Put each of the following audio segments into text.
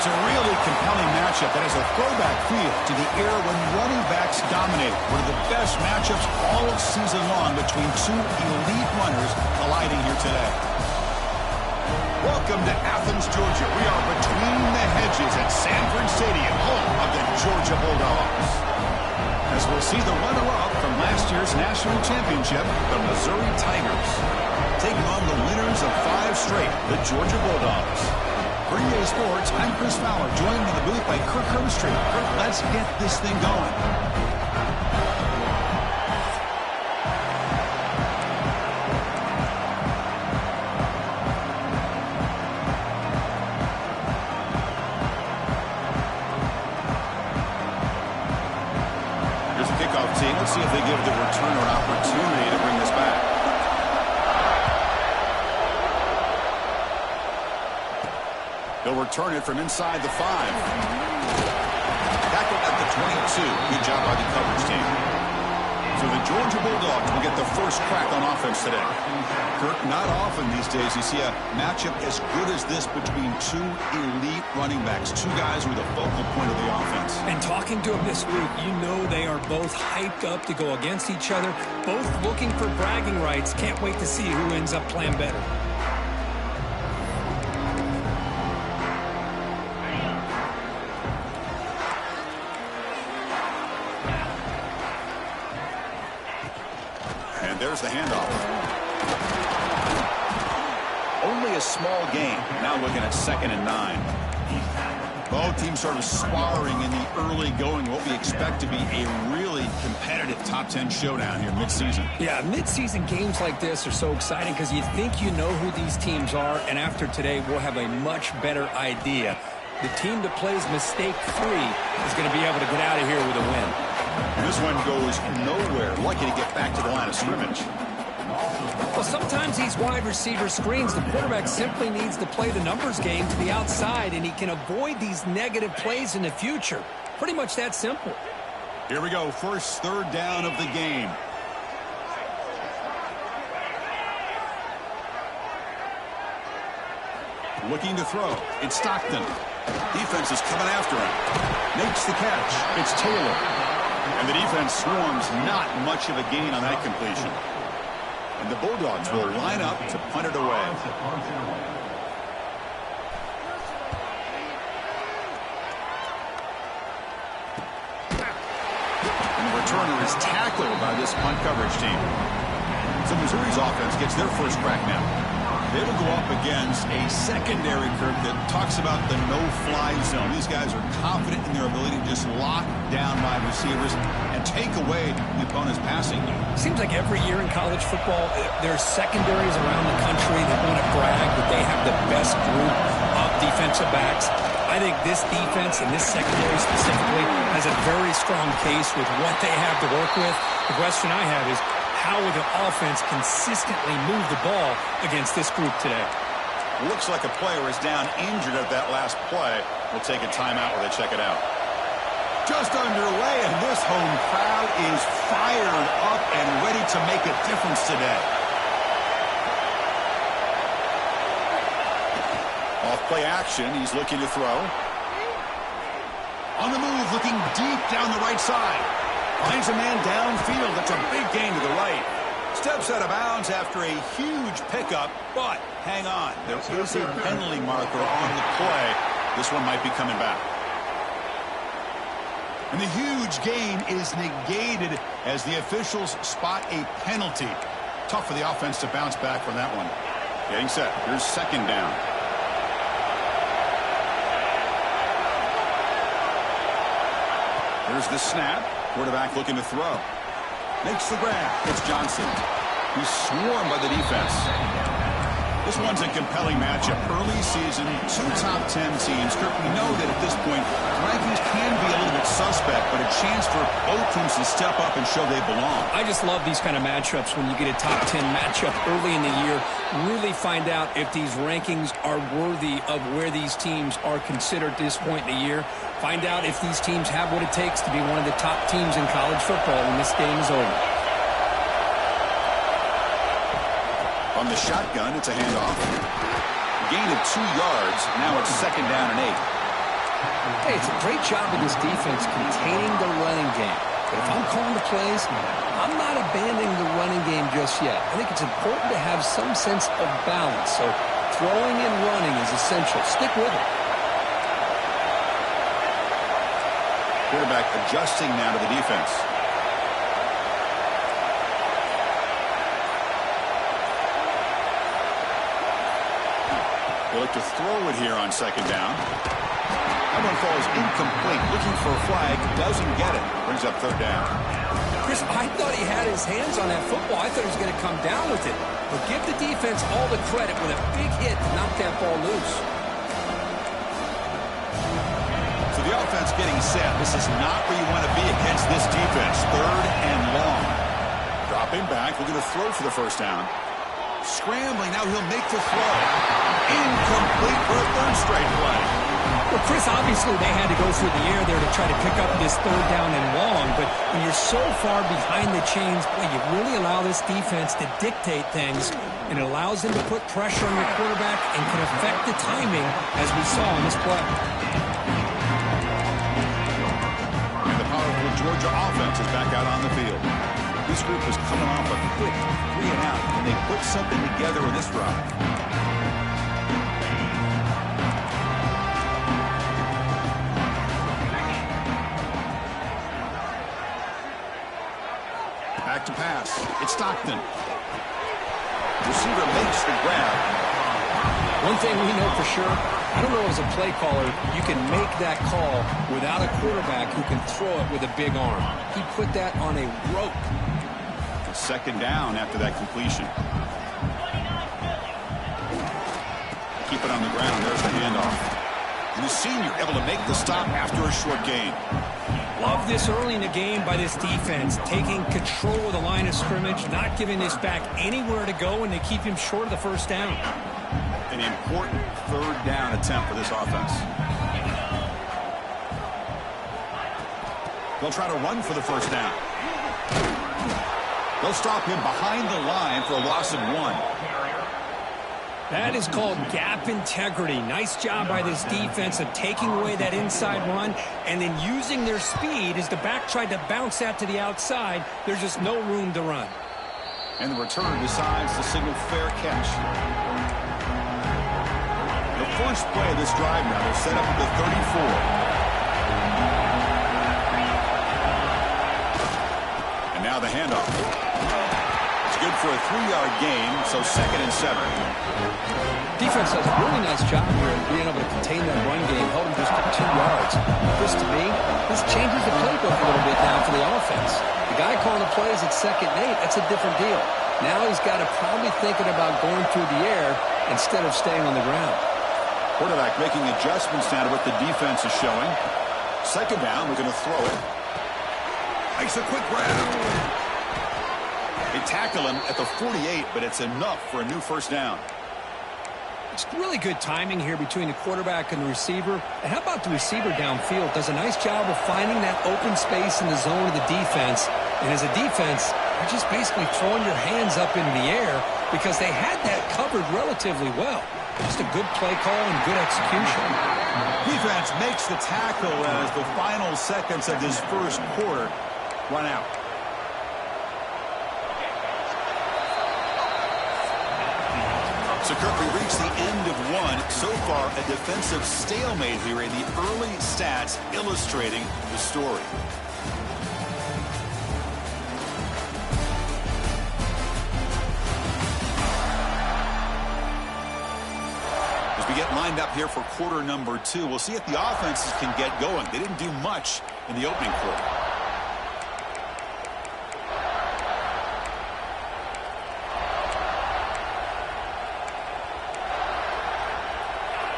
It's a really compelling matchup that has a throwback feel to the era when running backs dominated. One of the best matchups all season long between two elite runners colliding here today. Welcome to Athens, Georgia. We are between the hedges at Sanford Stadium, home of the Georgia Bulldogs. As we'll see the runner-up from last year's national championship, the Missouri Tigers, taking on the winners of 5 straight, the Georgia Bulldogs. For EA Sports, I'm Chris Fowler, joined in the booth by Kirk Herbstreit. Kirk, let's get this thing going. Here's the kickoff team. Let's see if they give the returner an opportunity to bring this back. They'll return it from inside the 5. Tackled at the 22. Good job by the coverage team. So the Georgia Bulldogs will get the first crack on offense today. Kirk, not often these days you see a matchup as good as this between two elite running backs. Two guys who are the focal point of the offense. And talking to them this week, you know they are both hyped up to go against each other. Both looking for bragging rights. Can't wait to see who ends up playing better. There's the handoff. Only a small gain. Now looking at 2nd and 9. Both teams sort of sparring in the early going. What we expect to be a really competitive top 10 showdown here midseason. Yeah, midseason games like this are so exciting because you think you know who these teams are, and after today we'll have a much better idea. The team that plays mistake-free is going to be able to get out of here with a win. And this one goes nowhere. Lucky to get back to the line of scrimmage. Well, sometimes these wide receiver screens, the quarterback simply needs to play the numbers game to the outside, and he can avoid these negative plays in the future. Pretty much that simple. Here we go. First 3rd down of the game. Looking to throw. It's Stockton. Defense is coming after him. Makes the catch. It's Taylor. And the defense swarms, not much of a gain on that completion. And the Bulldogs will line up to punt it away. And the returner is tackled by this punt coverage team. So Missouri's offense gets their first crack now. They will go up against a secondary, Kirk, that talks about the no-fly zone. These guys are confident in their ability to just lock down wide receivers and take away the opponent's passing. Seems like every year in college football, there's secondaries around the country that want to brag that they have the best group of defensive backs. I think this defense and this secondary specifically has a very strong case with what they have to work with. The question I have is, how will the offense consistently move the ball against this group today? Looks like a player is down injured at that last play. We'll take a timeout while they check it out. Just underway, and this home crowd is fired up and ready to make a difference today. Off play action, he's looking to throw. On the move, looking deep down the right side. Finds a man downfield. That's a big gain to the right. Steps out of bounds after a huge pickup, but hang on. There is a penalty marker on the play. This one might be coming back. And the huge gain is negated as the officials spot a penalty. Tough for the offense to bounce back from that one. Getting set. Here's 2nd down. Here's the snap. Quarterback looking to throw. Makes the grab. It's Johnson. He's swarmed by the defense. This one's a compelling matchup. Early season, 2 top 10 teams. Kirk, we know that at this point, rankings can be a little bit suspect, but a chance for both teams to step up and show they belong. I just love these kind of matchups when you get a top 10 matchup early in the year. Really find out if these rankings are worthy of where these teams are considered at this point in the year. Find out if these teams have what it takes to be one of the top teams in college football when this game is over. On the shotgun, it's a handoff. Gain of 2 yards. Now it's 2nd down and 8. Hey, it's a great job of this defense containing the running game. But if I'm calling the plays, I'm not abandoning the running game just yet. I think it's important to have some sense of balance. So throwing and running is essential. Stick with it. Quarterback adjusting now to the defense. They look to throw it here on second down. That one falls incomplete. Looking for a flag. Doesn't get it. Brings up third down. Chris, I thought he had his hands on that football. I thought he was going to come down with it. But give the defense all the credit with a big hit to knock that ball loose. So the offense getting set. This is not where you want to be against this defense. Third and long. Dropping back. We're going to throw for the first down. Scrambling. Now he'll make the throw. Incomplete for a third straight play. Well, Chris, obviously they had to go through the air there to try to pick up this third down and long, but when you're so far behind the chains, boy, you really allow this defense to dictate things, and it allows them to put pressure on your quarterback and can affect the timing, as we saw in this play. And the powerful Georgia offense is back out on the field. This group was coming off a quick 3-and-out, and they put something together in this drive. Back to pass. It's Stockton. Receiver makes the grab. One thing we know for sure, I don't know as a play caller, you can make that call without a quarterback who can throw it with a big arm. He put that on a rope. Second down after that completion. Keep it on the ground. There's the handoff. And the senior able to make the stop after a short gain. Love this early in the game by this defense, taking control of the line of scrimmage, not giving this back anywhere to go, and they keep him short of the first down. An important third down attempt for this offense. They'll try to run for the first down. They'll stop him behind the line for a loss of 1. That is called gap integrity. Nice job by this defense of taking away that inside run and then using their speed as the back tried to bounce that to the outside. There's just no room to run. And the return decides to signal fair catch. The first play of this drive now, they're set up at the 34. And now the handoff. Good for a 3-yard gain, so 2nd and 7. Defense does a really nice job here of being able to contain that run game, held him just to 2 yards. This, to me, this changes the playbook a little bit now for the offense. The guy calling the plays at 2nd and 8, that's a different deal. Now he's got to probably thinking about going through the air instead of staying on the ground. Quarterback making adjustments now to what the defense is showing. Second down, we're going to throw it. Makes a quick grab. They tackle him at the 48, but it's enough for a new first down. It's really good timing here between the quarterback and the receiver. And how about the receiver downfield? Does a nice job of finding that open space in the zone of the defense. And as a defense, you're just basically throwing your hands up into the air because they had that covered relatively well. Just a good play call and good execution. Defense makes the tackle as the final seconds of this first quarter run out. So, Kirk, we reached the end of one. So far, a defensive stalemate here, and the early stats illustrating the story. As we get lined up here for quarter number 2, we'll see if the offenses can get going. They didn't do much in the opening quarter.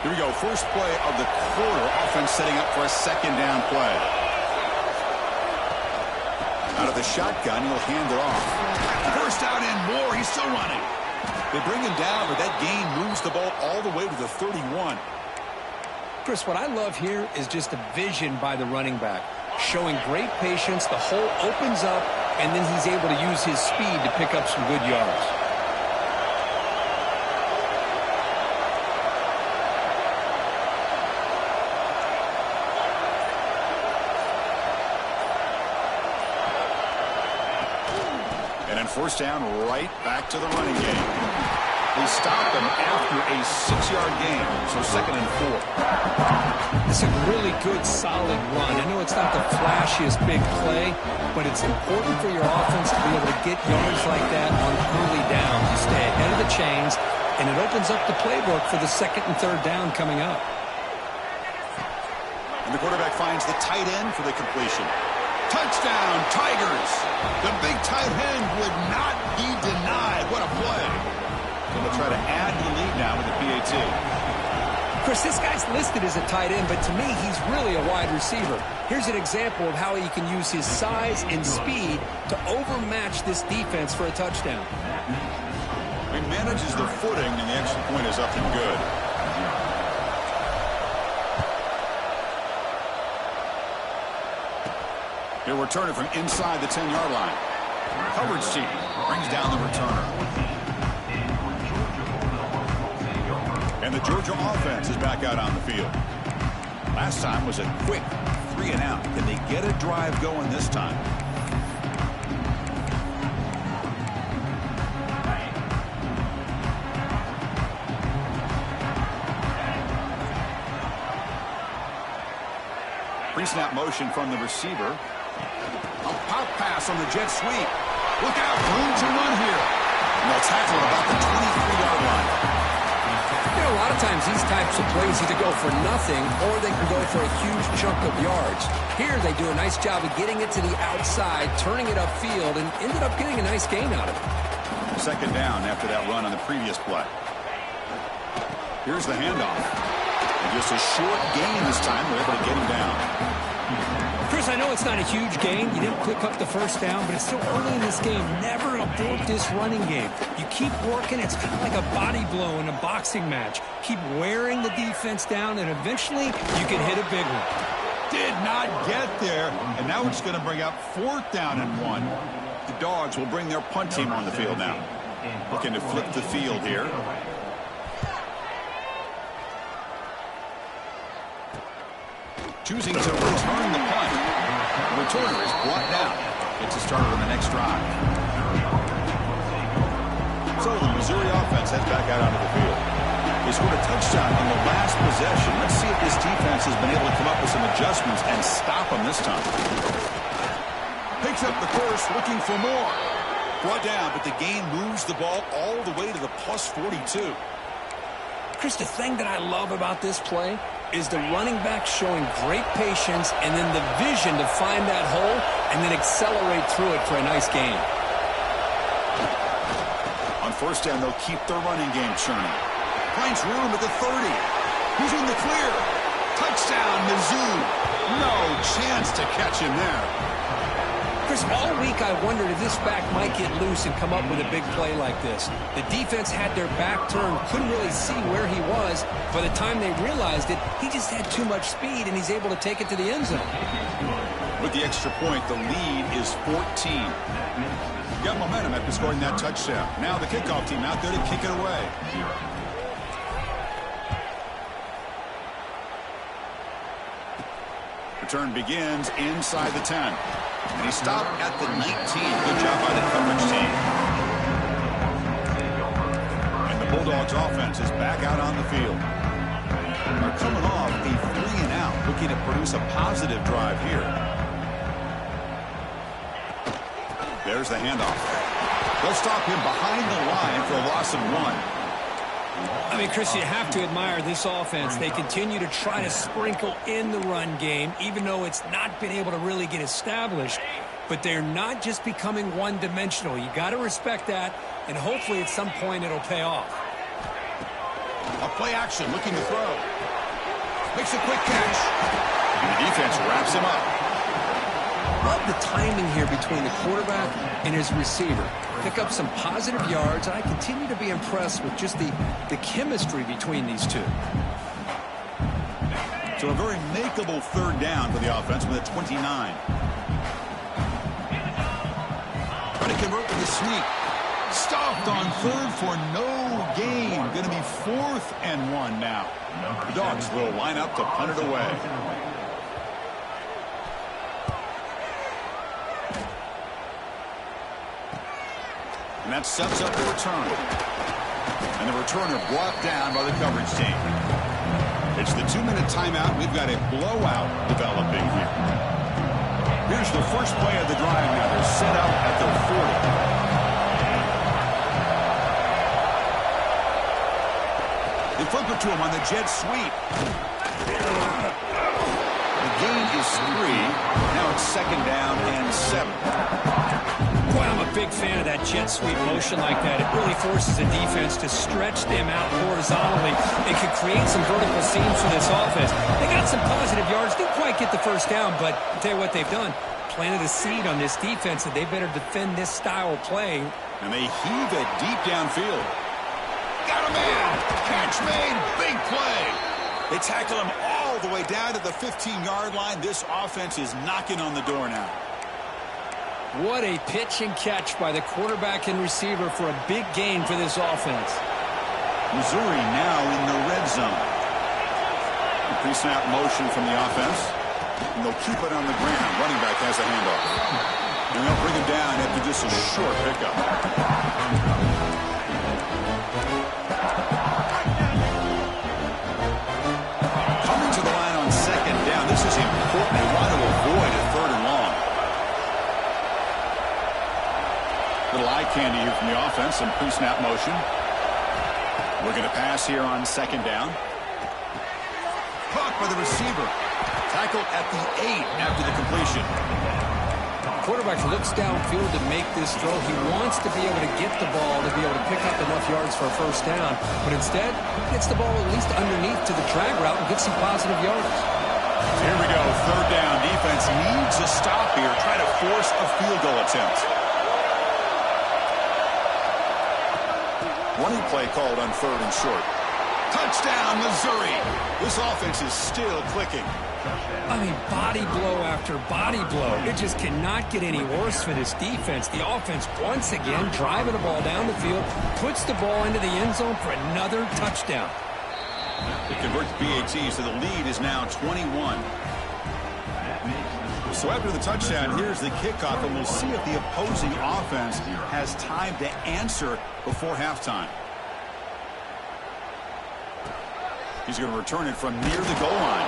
Here we go. First play of the quarter. Offense setting up for a second down play. Out of the shotgun, he'll hand it off. First down and more. He's still running. They bring him down, but that gain moves the ball all the way to the 31. Chris, what I love here is just the vision by the running back. Showing great patience. The hole opens up, and then he's able to use his speed to pick up some good yards. And first down, right back to the running game. They stopped them after a 6-yard gain, so 2nd and 4. It's a really good, solid run. I know it's not the flashiest big play, but it's important for your offense to be able to get yards like that on early downs. You stay ahead of the chains, and it opens up the playbook for the 2nd and 3rd down coming up. And the quarterback finds the tight end for the completion. Touchdown, Tigers! The big tight end would not be denied. What a play. Going to try to add to the lead now with the PAT. Chris, this guy's listed as a tight end, but to me, he's really a wide receiver. Here's an example of how he can use his size and speed to overmatch this defense for a touchdown. He manages the footing, and the extra point is up and good. He'll return it from inside the 10-yard line. Coverage team brings down the returner. And the Georgia offense is back out on the field. Last time was a quick 3-and-out. Can they get a drive going this time? Pre-snap motion from the receiver. A pop pass on the jet sweep. Look out, room to run here. And they'll tackle about the 23-yard line. You know, a lot of times these types of plays either go for nothing or they can go for a huge chunk of yards. Here they do a nice job of getting it to the outside, turning it upfield, and ended up getting a nice gain out of it. 2nd down after that run on the previous play. Here's the handoff. And just a short gain this time. They're able to get him down. Chris, I know it's not a huge gain. You didn't pick up the first down, but it's still early in this game. Never abort this running game. You keep working. It's kind of like a body blow in a boxing match. Keep wearing the defense down, and eventually you can hit a big one. Did not get there. And now it's going to bring up 4th down and 1. The Dogs will bring their punt team on the field now. Looking to flip the field here. Choosing to return the punt. The returner is brought down. Gets it started on the next drive. So the Missouri offense heads back out onto the field. They scored a touchdown on the last possession. Let's see if this defense has been able to come up with some adjustments and stop them this time. Picks up the course, looking for more. Brought down, but the gain moves the ball all the way to the plus 42. Chris, the thing that I love about this play is the running back showing great patience and then the vision to find that hole and then accelerate through it for a nice gain. On first down, they'll keep their running game churning. Finds room at the 30. Who's in the clear? Touchdown, Mizzou. No chance to catch him there. Chris, all week I wondered if this back might get loose and come up with a big play like this. The defense had their back turned, couldn't really see where he was. By the time they realized it, he just had too much speed, and he's able to take it to the end zone. With the extra point, the lead is 14. Got momentum after scoring that touchdown. Now the kickoff team out there to kick it away. Return begins inside the 10. And he stopped at the 19. Good job by the coverage team. And the Bulldogs offense is back out on the field. They're coming off a 3-and-out, looking to produce a positive drive here. There's the handoff. They'll stop him behind the line for a loss of 1. I mean, Chris, you have to admire this offense. They continue to try to sprinkle in the run game, even though it's not been able to really get established. But they're not just becoming one-dimensional. You got to respect that, and hopefully at some point it'll pay off. A play action, looking to throw. Makes a quick catch. And the defense wraps him up. Love the timing here between the quarterback and his receiver. Pick up some positive yards, and I continue to be impressed with just the chemistry between these two. So a very makeable 3rd down for the offense with a 29. Trying to convert with a sneak. Stopped on 3rd for no gain. Going to be 4th and 1 now. The Dogs will line up to punt it away. And that sets up the return. And the returner brought down by the coverage team. It's the 2-minute timeout. We've got a blowout developing here. Here's the first play of the drive now. They're set up at their 40. They flip it to him on the jet sweep. The gain is 3. Now it's 2nd down and 7. Boy, I'm a big fan of that jet sweep motion like that. It really forces the defense to stretch them out horizontally. It could create some vertical seams for this offense. They got some positive yards. Didn't quite get the first down, but I'll tell you what they've done. Planted a seed on this defense that they better defend this style of play. And they heave it deep downfield. Got a man. Catch made. Big play. They tackle him all the way down to the 15-yard line. This offense is knocking on the door now. What a pitch and catch by the quarterback and receiver for a big gain for this offense. Missouri now in the red zone. Pre-snap motion from the offense. And they'll keep it on the ground. Running back has a handoff. And they'll bring him down after just a short pickup. Coming to the line on 2nd down. This is important. They want to avoid a 3rd and long. Little eye candy here from the offense. Some pre-snap motion. We're going to pass here on 2nd down. Caught by the receiver. Tackled at the 8 after the completion. Quarterback looks downfield to make this throw. He wants to be able to get the ball to be able to pick up enough yards for a 1st down. But instead, gets the ball at least underneath to the drag route and gets some positive yards. Here we go. 3rd down. Defense needs a stop here. Try to force a field goal attempt. Running play called on 3rd and short. Touchdown, Missouri. This offense is still clicking. I mean, body blow after body blow. It just cannot get any worse for this defense. The offense, once again, driving the ball down the field, puts the ball into the end zone for another touchdown. It converts BAT, so the lead is now 21. So after the touchdown, here's the kickoff, and we'll see if the opposing offense has time to answer before halftime. He's going to return it from near the goal line.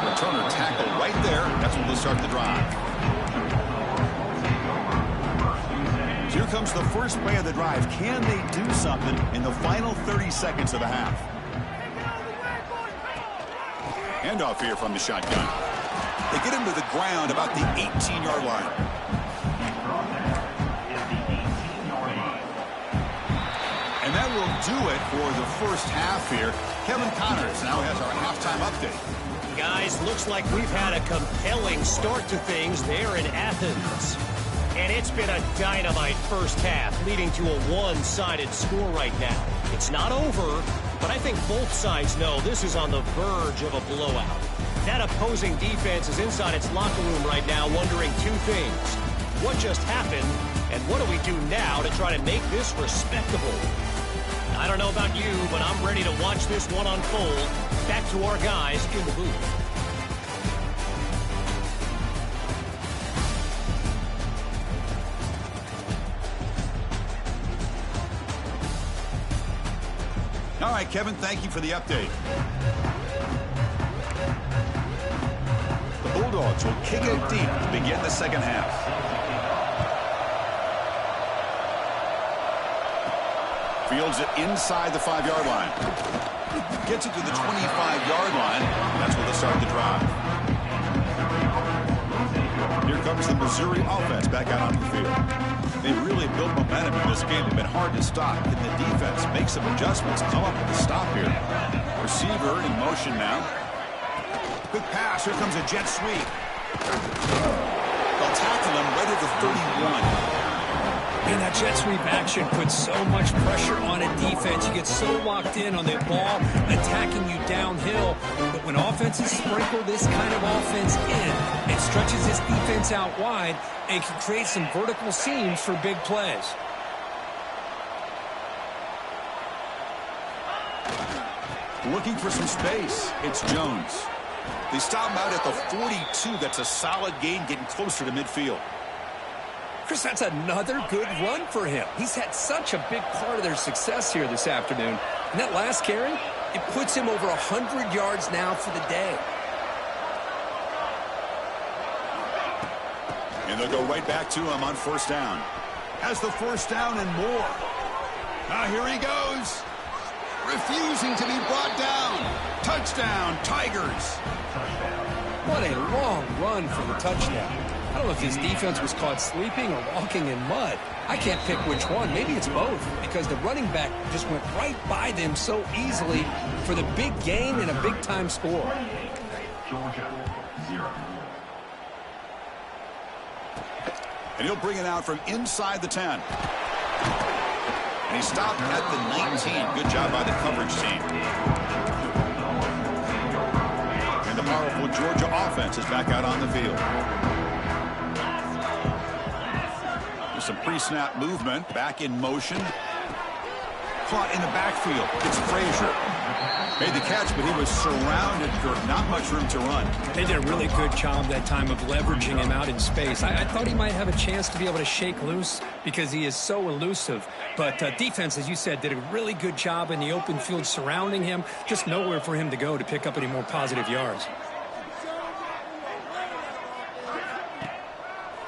Returner tackle right there. That's when they'll start the drive. So here comes the first play of the drive. Can they do something in the final 30 seconds of the half? Handoff here from the shotgun. They get him to the ground about the 18-yard line. And that will do it for the first half here. Kevin Connors now has our halftime update. Guys, looks like we've had a compelling start to things there in Athens. And it's been a dynamite first half, leading to a one-sided score right now. It's not over, but I think both sides know this is on the verge of a blowout. That opposing defense is inside its locker room right now wondering 2 things. What just happened, and what do we do now to try to make this respectable? I don't know about you, but I'm ready to watch this one unfold. Back to our guys in the booth. All right, Kevin, thank you for the update. The Bulldogs will kick it deep to begin the second half. Fields it inside the 5-yard line. Gets it to the 25-yard line. That's where they start the drive. Here comes the Missouri offense back out on the field. They really built momentum in this game. They've been hard to stop. Can the defense make some adjustments, come up with a stop here? Receiver in motion now. Good pass. Here comes a jet sweep. They'll tackle him right at the 31. And that jet sweep action puts so much pressure on a defense. You get so locked in on the ball attacking you downhill. But when offenses sprinkle this kind of offense in, it stretches this defense out wide and can create some vertical seams for big plays. Looking for some space. It's Jones. They stop him out at the 42. That's a solid gain, getting closer to midfield. Chris, that's another good run for him. He's had such a big part of their success here this afternoon. And that last carry, it puts him over 100 yards now for the day. And they'll go right back to him on first down. Has the first down and more. Now here he goes. Refusing to be brought down. Touchdown, Tigers. What a long run for the touchdown. I don't know if his defense was caught sleeping or walking in mud. I can't pick which one. Maybe it's both, because the running back just went right by them so easily for the big gain and a big-time score. Georgia, 0. And he'll bring it out from inside the 10. And he stopped at the 19. Good job by the coverage team. And the powerful Georgia offense is back out on the field. There's some pre-snap movement. Back in motion. Caught in the backfield. It's Frazier. Made the catch, but he was surrounded for not much room to run. They did a really good job that time of leveraging him out in space. I thought he might have a chance to be able to shake loose because he is so elusive. But defense, as you said, did a really good job in the open field surrounding him. Just nowhere for him to go to pick up any more positive yards.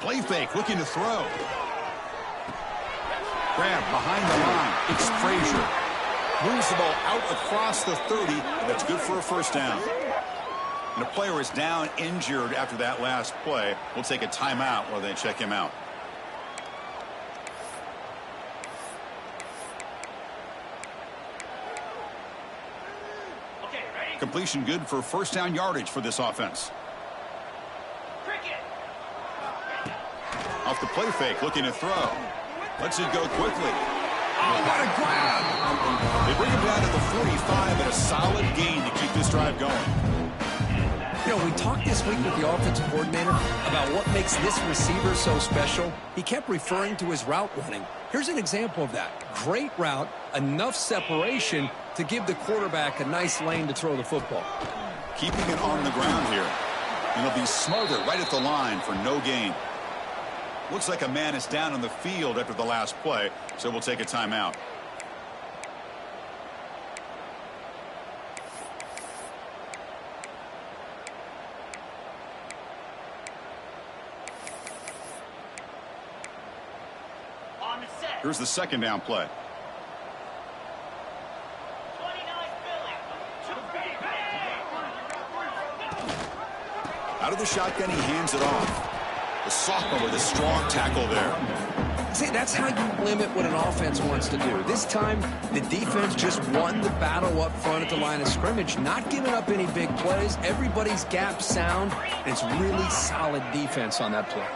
Play fake, looking to throw. Grab behind the line. It's Frazier. Moves the ball out across the 30, and that's good for a first down. And the player is down injured after that last play. We'll take a timeout while they check him out. Okay, ready? Completion good for first down yardage for this offense. Cricket. Off the play fake, looking to throw. Lets it go quickly. Oh, what a grab! They bring him down to the 45 and a solid gain to keep this drive going. You know, we talked this week with the offensive coordinator about what makes this receiver so special. He kept referring to his route running. Here's an example of that. Great route, enough separation to give the quarterback a nice lane to throw the football. Keeping it on the ground here. And he'll be smothered right at the line for no gain. Looks like a man is down on the field after the last play, so we'll take a timeout. On the set. Here's the second down play. 29 Philly. Out of the shotgun, he hands it off. The sophomore with a strong tackle there. See, that's how you limit what an offense wants to do. This time, the defense just won the battle up front at the line of scrimmage, not giving up any big plays. Everybody's gap sound, and it's really solid defense on that play.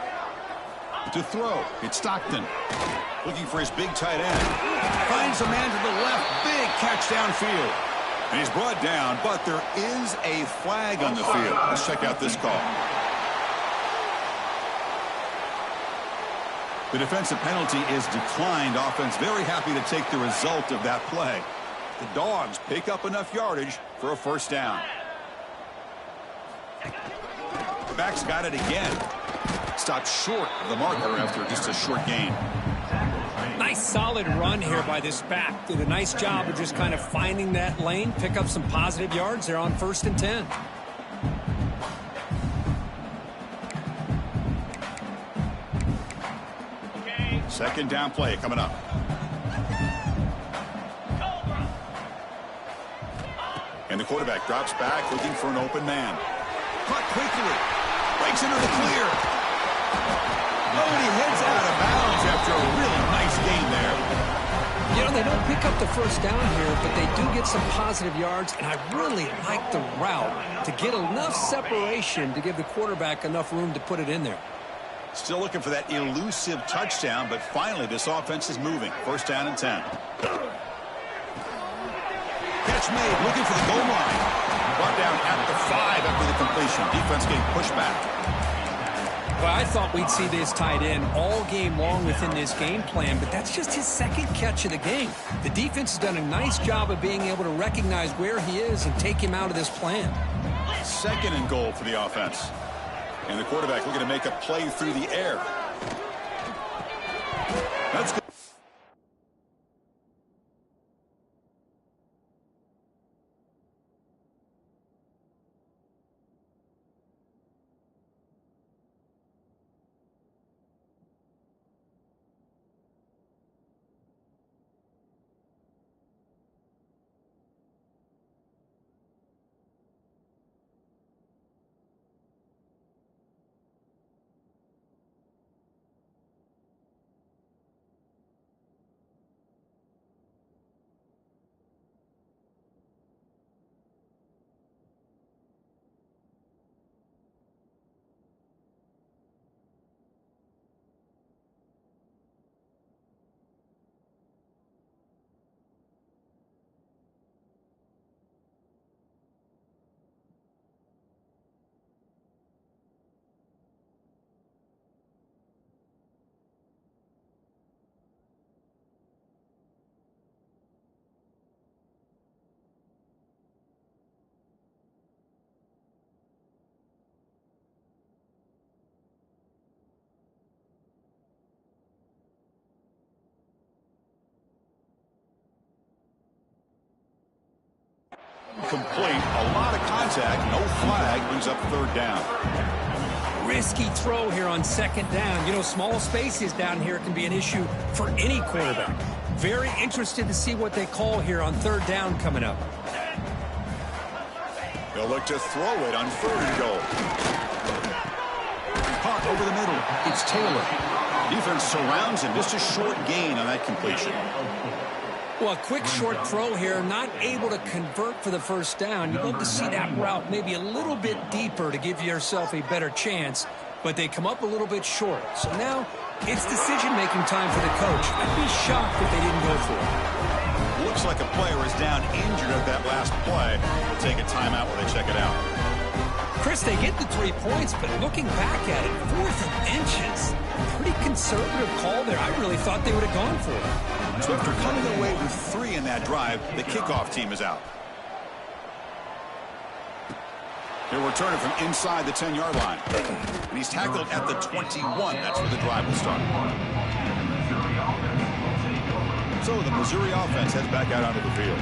To throw, it's Stockton. Looking for his big tight end. Finds a man to the left. Big catch downfield. And he's brought down, but there is a flag on the field. Let's check out this call. The defensive penalty is declined. Offense very happy to take the result of that play. The Dogs pick up enough yardage for a first down. The back's got it again. Stopped short of the marker after just a short gain. Nice solid run here by this back. Did a nice job of just kind of finding that lane, pick up some positive yards there on 1st and 10. Second down play coming up. And the quarterback drops back looking for an open man. Caught quickly. Breaks into the clear. Oh, and he heads out of bounds after a really nice gain there. You know, they don't pick up the first down here, but they do get some positive yards, and I really like the route to get enough separation to give the quarterback enough room to put it in there. Still looking for that elusive touchdown, but finally this offense is moving. First down and 10. Catch made, looking for the goal line. Brought down at the 5 after the completion. Defense getting pushed back. Well, I thought we'd see this tight end all game long within this game plan, but that's just his second catch of the game. The defense has done a nice job of being able to recognize where he is and take him out of this plan. Second and goal for the offense. And the quarterback looking to make a play through the air. That's good. Complete. A lot of contact. No flag. Brings up third down. Risky throw here on second down. You know, small spaces down here can be an issue for any quarterback. Very interested to see what they call here on third down coming up. They'll look to throw it on third and goal. Caught over the middle. It's Taylor. Defense surrounds him. Just a short gain on that completion. Well, a quick short throw here, not able to convert for the first down. You'd love to see that route maybe a little bit deeper to give yourself a better chance, but they come up a little bit short. So now it's decision-making time for the coach. I'd be shocked if they didn't go for it. Looks like a player is down injured at that last play. We'll take a timeout while they check it out. Chris, they get the 3 points, but looking back at it, 4th and inches. Pretty conservative call there. I really thought they would have gone for it. So after coming away with 3 in that drive, the kickoff team is out. He'll return it from inside the 10-yard line. And he's tackled at the 21. That's where the drive will start. So the Missouri offense heads back out onto the field.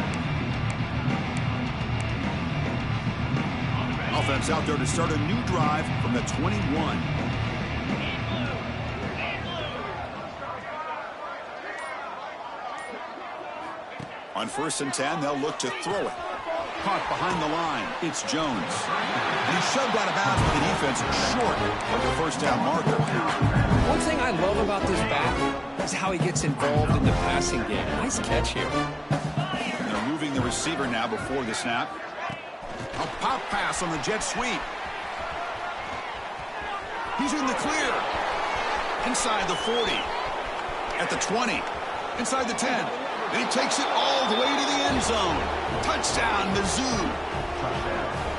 Offense out there to start a new drive from the 21. On 1st and 10, they'll look to throw it. Caught behind the line. It's Jones. And he's shoved out of bounds by the defense short of the first down marker. One thing I love about this back is how he gets involved in the passing game. Nice catch here. And they're moving the receiver now before the snap. A pop pass on the jet sweep. He's in the clear. Inside the 40. At the 20. Inside the 10. And he takes it all the way to the end zone. Touchdown, Mizzou.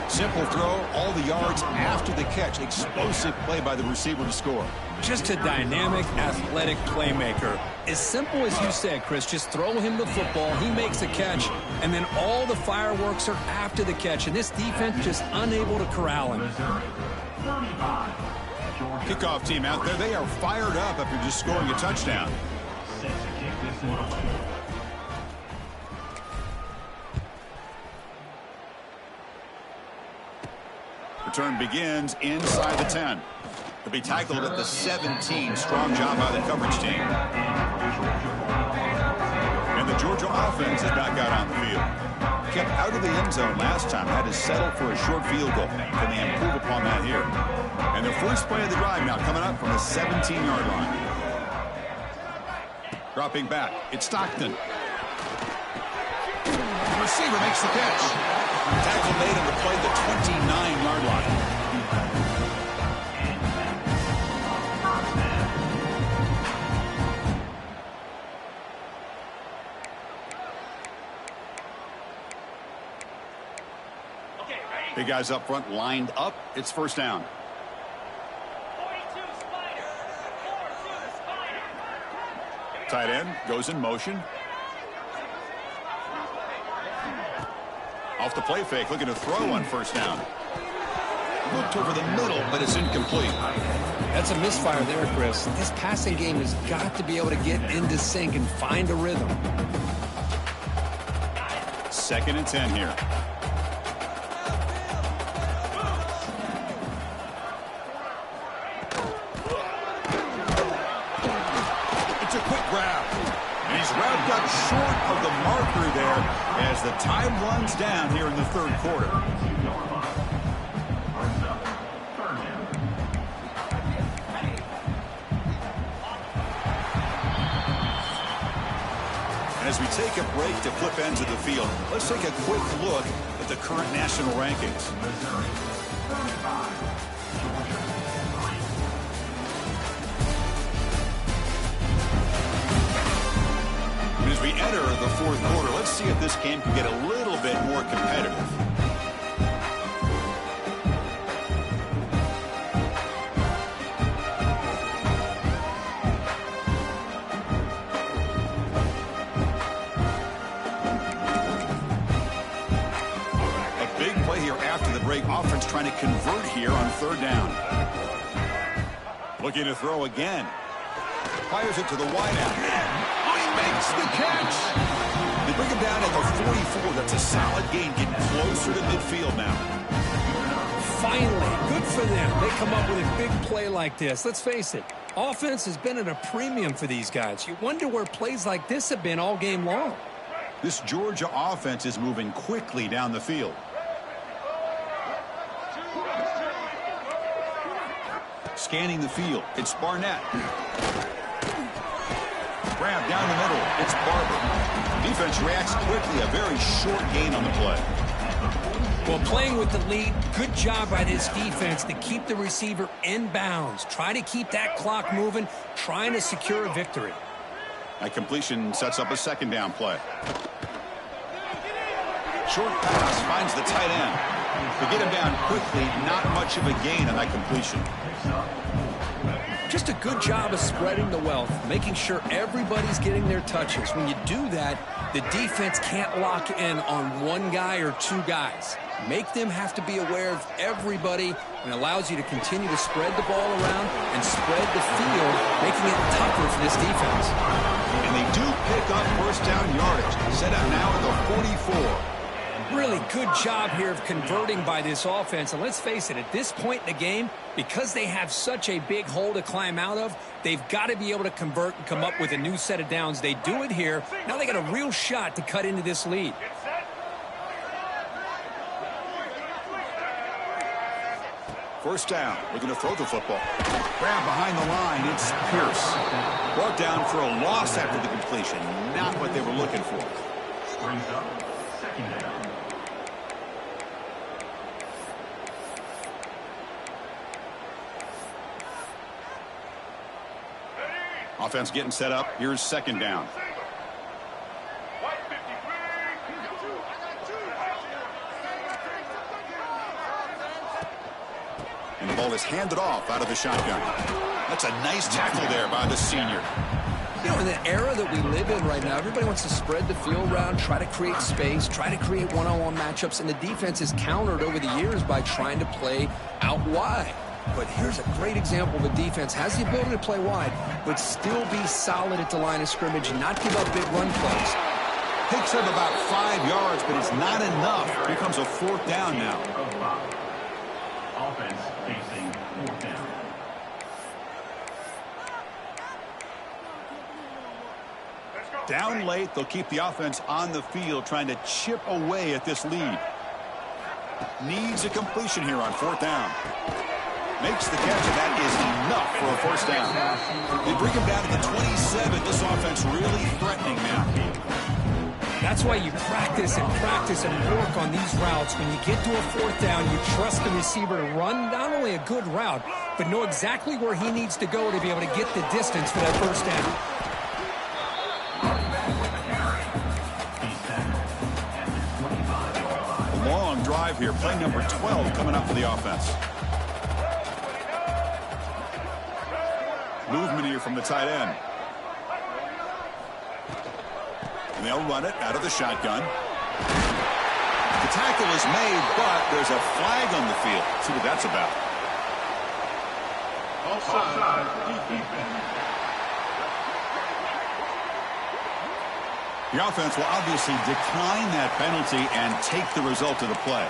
Simple throw, all the yards after the catch. Explosive play by the receiver to score. Just a dynamic, athletic playmaker. As simple as you said, Chris, just throw him the football, he makes a catch, and then all the fireworks are after the catch, and this defense just unable to corral him. Kickoff team out there, they are fired up after just scoring a touchdown. Return begins inside the 10. He'll be tackled at the 17. Strong job by the coverage team. And the Georgia offense is back out on the field. Kept out of the end zone last time. Had to settle for a short field goal. Can they improve upon that here? And their first play of the drive now coming up from the 17-yard line. Dropping back. It's Stockton. The receiver makes the catch. Tackle made him to play the 29-yard line. Big guys up front lined up. It's first down. Tight end goes in motion. Off the play fake, looking to throw on first down. Looked over the middle, but it's incomplete. That's a misfire there, Chris. This passing game has got to be able to get into sync and find a rhythm. 2nd and 10 here. It's a quick grab. And he's wrapped up short of the marker there as the time runs down here in the 3rd quarter. As we take a break to flip ends of the field, let's take a quick look at the current national rankings. And as we enter the 4th quarter, let's see if this game can get a little bit more competitive. Offense trying to convert here on 3rd down. Looking to throw again. Fires it to the wideout. Oh, he makes the catch. They bring him down at the 44. That's a solid gain, getting closer to midfield now. Finally, good for them. They come up with a big play like this. Let's face it, offense has been at a premium for these guys. You wonder where plays like this have been all game long. This Georgia offense is moving quickly down the field. Scanning the field, it's Barnett. Grab down the middle, it's Barber. Defense reacts quickly, a very short gain on the play. Well, playing with the lead, good job by this defense to keep the receiver in bounds. Try to keep that clock moving, trying to secure a victory. That completion sets up a 2nd down play. Short pass finds the tight end. To get him down quickly, not much of a gain on that completion. Just a good job of spreading the wealth, making sure everybody's getting their touches. When you do that, the defense can't lock in on one guy or 2 guys. Make them have to be aware of everybody, and allows you to continue to spread the ball around and spread the field, making it tougher for this defense. And they do pick up 1st down yardage. Set up now at the 44. Really good job here of converting by this offense. And let's face it, at this point in the game, because they have such a big hole to climb out of, they've got to be able to convert and come up with a new set of downs. They do it here. Now they got a real shot to cut into this lead. First down. Looking to throw the football. Grab behind the line. It's Pierce. Brought down for a loss after the completion. Not what they were looking for. Brings up 2nd down. Offense getting set up. Here's 2nd down. And the ball is handed off out of the shotgun. That's a nice tackle there by the senior. You know, in the era that we live in right now, everybody wants to spread the field around, try to create space, try to create one-on-one matchups, and the defense is countered over the years by trying to play out wide. But here's a great example of a defense has the ability to play wide, but still be solid at the line of scrimmage and not give up big run plays. Picks up about 5 yards, but it's not enough. Here comes a 4th down now. Offense facing 4th down. Down late, they'll keep the offense on the field, trying to chip away at this lead. Needs a completion here on 4th down. Makes the catch, and that is enough for a 1st down. They bring him down to the 27. This offense really threatening now. That's why you practice and work on these routes. When you get to a 4th down, you trust the receiver to run not only a good route, but know exactly where he needs to go to be able to get the distance for that 1st down. A long drive here. Play number 12 coming up for the offense. Movement here from the tight end. And they'll run it out of the shotgun. The tackle is made, but there's a flag on the field. Let's see what that's about. Offside, defense. The offense will obviously decline that penalty and take the result of the play.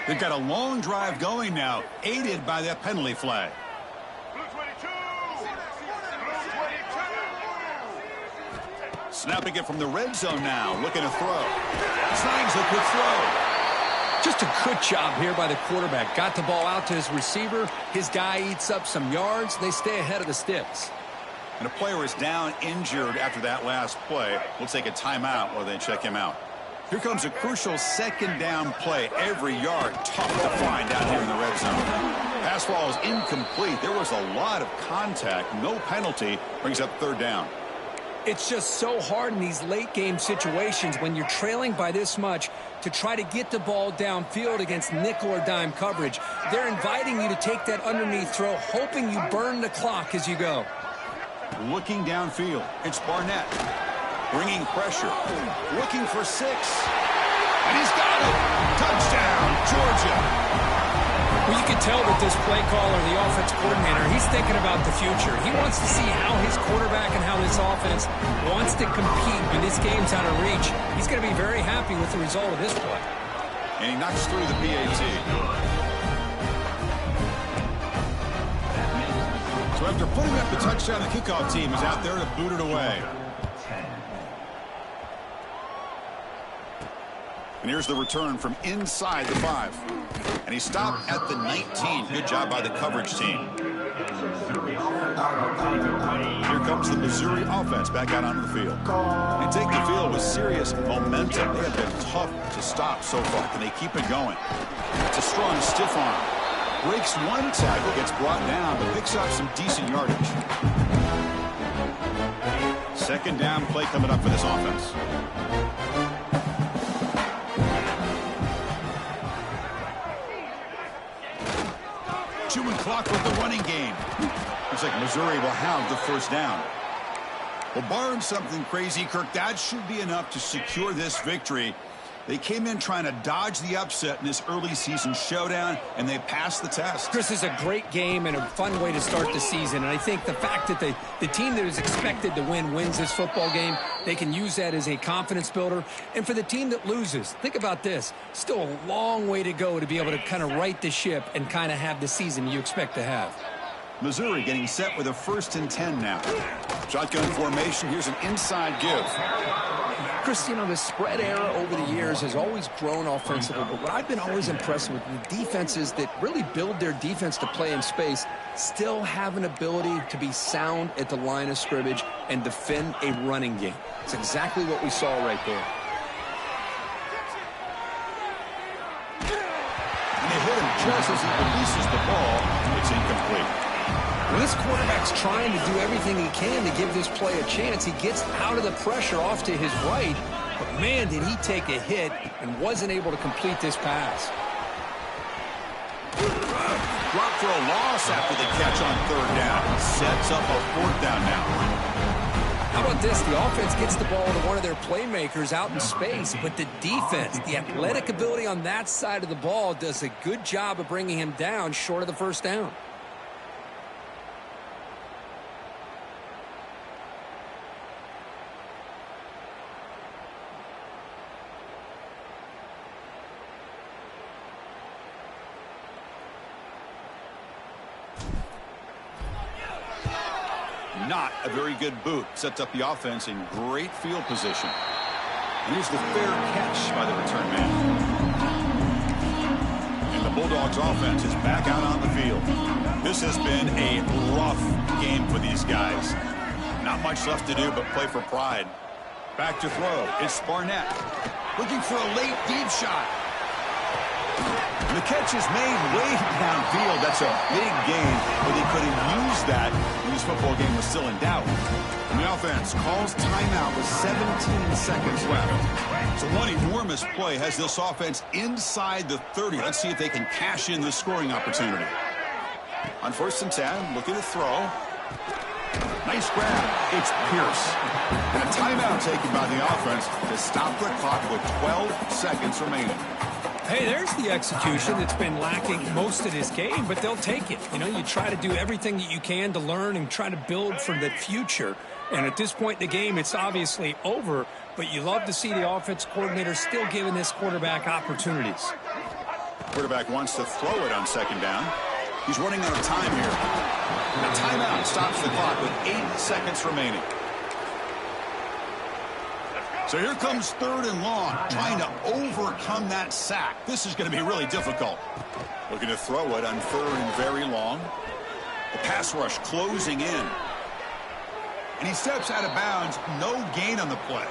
They've got a long drive going now, aided by that penalty flag. Snapping it from the red zone now, looking to throw. Snags a quick throw. Just a good job here by the quarterback. Got the ball out to his receiver. His guy eats up some yards. They stay ahead of the sticks. And a player is down injured after that last play. We'll take a timeout while they check him out. Here comes a crucial second down play. Every yard tough to find down here in the red zone. Pass ball is incomplete. There was a lot of contact. No penalty. Brings up third down. It's just so hard in these late game situations when you're trailing by this much to try to get the ball downfield against nickel or dime coverage. They're inviting you to take that underneath throw, hoping you burn the clock as you go. Looking downfield, it's Barnett. Bringing pressure. Looking for 6. And he's got it. Touchdown, Georgia. Well, you can tell that this play caller, the offense coordinator, he's thinking about the future. He wants to see how his quarterback and how this offense wants to compete when this game's out of reach. He's going to be very happy with the result of this play. And he knocks through the PAT. So after putting up the touchdown, the kickoff team is out there to boot it away. And here's the return from inside the 5. And he stopped at the 19. Good job by the coverage team. Here comes the Missouri offense back out onto the field. They take the field with serious momentum. They have been tough to stop so far. Can they keep it going? It's a strong stiff arm. Breaks one tackle, gets brought down, but picks up some decent yardage. Second down play coming up for this offense. Chewing clock with the running game. Looks like Missouri will have the first down. Well, barring something crazy, Kirk, that should be enough to secure this victory. They came in trying to dodge the upset in this early season showdown, and they passed the test. Chris, is a great game and a fun way to start the season. And I think the fact that the team that is expected to win wins this football game, they can use that as a confidence builder. And for the team that loses, think about this. Still a long way to go to be able to kind of right the ship and kind of have the season you expect to have. Missouri getting set with a 1st and 10 now. Shotgun formation. Here's an inside give. Chris, you know, the spread era over the years has always grown offensively, but what I've been always impressed with the defenses that really build their defense to play in space still have an ability to be sound at the line of scrimmage and defend a running game. It's exactly what we saw right there. And they hit him just as he releases the ball. It's incomplete. When this quarterback's trying to do everything he can to give this play a chance, he gets out of the pressure off to his right, but man, did he take a hit and wasn't able to complete this pass. Dropped for a loss after the catch on 3rd down. Sets up a 4th down now. How about this? The offense gets the ball to one of their playmakers out in space, but the defense, the athletic ability on that side of the ball does a good job of bringing him down short of the 1st down. Not a very good boot. Sets up the offense in great field position. And here's the fair catch by the return man. And the Bulldogs offense is back out on the field. This has been a rough game for these guys. Not much left to do but play for pride. Back to throw. It's Barnett. Looking for a late deep shot. And the catch is made way downfield. That's a big gain, but they could have used that when this football game was still in doubt. And the offense calls timeout with 17 seconds left. So one enormous play has this offense inside the 30. Let's see if they can cash in the scoring opportunity. On 1st and 10, looking to throw. Nice grab. It's Pierce. And a timeout taken by the offense to stop the clock with 12 seconds remaining. Hey, there's the execution that's been lacking most of this game, but they'll take it. You know, you try to do everything that you can to learn and try to build for the future. And at this point in the game, it's obviously over, but you love to see the offense coordinator still giving this quarterback opportunities. Quarterback wants to throw it on second down. He's running out of time here. A timeout stops the clock with 8 seconds remaining. So here comes 3rd and long, trying to overcome that sack. This is going to be really difficult. Looking to throw it on 3rd and very long. The pass rush closing in. And he steps out of bounds. No gain on the play.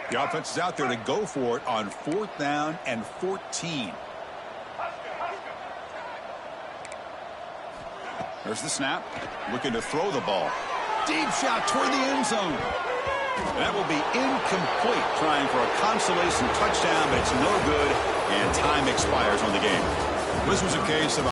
The offense is out there to go for it on 4th down and 14. There's the snap. Looking to throw the ball. Deep shot toward the end zone. That will be incomplete. Trying for a consolation touchdown, but it's no good. And time expires on the game. This was a case of